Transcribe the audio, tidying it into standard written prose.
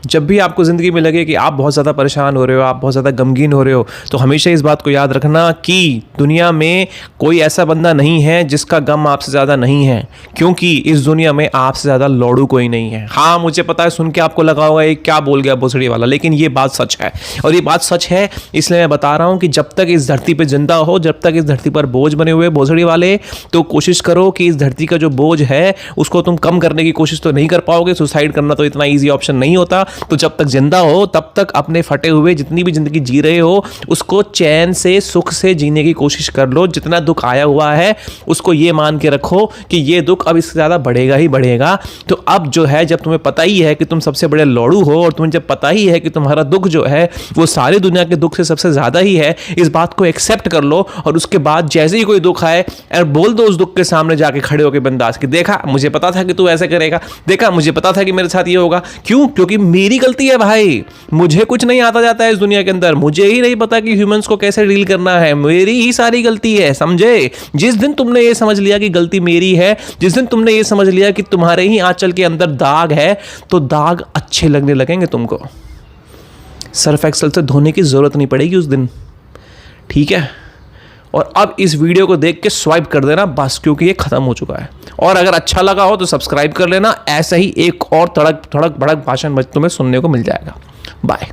जब भी आपको ज़िंदगी में लगे कि आप बहुत ज़्यादा परेशान हो रहे हो, आप बहुत ज़्यादा गमगीन हो रहे हो, तो हमेशा इस बात को याद रखना कि दुनिया में कोई ऐसा बंदा नहीं है जिसका गम आपसे ज़्यादा नहीं है, क्योंकि इस दुनिया में आपसे ज़्यादा लौड़ू कोई नहीं है। हाँ, मुझे पता है, सुन के आपको लगा होगा ये क्या बोल गया भोसड़ी वाला, लेकिन ये बात सच है। और ये बात सच है इसलिए मैं बता रहा हूँ कि जब तक इस धरती पर जिंदा हो, जब तक इस धरती पर बोझ बने हुए भोसड़ी वाले, तो कोशिश करो कि इस धरती का जो बोझ है उसको तुम कम करने की कोशिश तो नहीं कर पाओगे। सुसाइड करना तो इतना ईजी ऑप्शन नहीं होता। तो जब तक जिंदा हो तब तक अपने फटे हुए जितनी भी जिंदगी जी रहे हो उसको चैन से, सुख से जीने की कोशिश कर लो। जितना दुख आया हुआ है उसको ये मान के रखो कि ये दुख अब इससे ज्यादा बढ़ेगा ही बढ़ेगा। तो अब जो है, जब तुम्हें पता ही है कि तुम सबसे बड़े लौड़ू हो और तुम्हें जब पता ही है कि तुम्हारा दुख जो है वो सारी दुनिया के दुख से सबसे ज्यादा ही है, इस बात को एक्सेप्ट कर लो। और उसके बाद जैसे ही कोई दुख आए और बोल दो उस दुख के सामने जाके खड़े होकर बिंदास कि देखा मुझे पता था कि तू ऐसे करेगा, देखा मुझे पता था कि मेरे साथ ये होगा। क्यों? क्योंकि मेरी गलती है भाई, मुझे कुछ नहीं आता जाता है इस दुनिया के अंदर, मुझे ही नहीं पता कि ह्यूमंस को कैसे डील करना है, मेरी ही सारी गलती है, समझे? जिस दिन तुमने ये समझ लिया कि गलती मेरी है, जिस दिन तुमने ये समझ लिया कि तुम्हारे ही आंचल के अंदर दाग है, तो दाग अच्छे लगने लगेंगे तुमको। सर्फ एक्सेल से धोने की जरूरत नहीं पड़ेगी उस दिन, ठीक है? और अब इस वीडियो को देख के स्वाइप कर देना बस, क्योंकि ये खत्म हो चुका है। और अगर अच्छा लगा हो तो सब्सक्राइब कर लेना। ऐसा ही एक और तड़क भड़क भाषण तुम्हें सुनने को मिल जाएगा। बाय।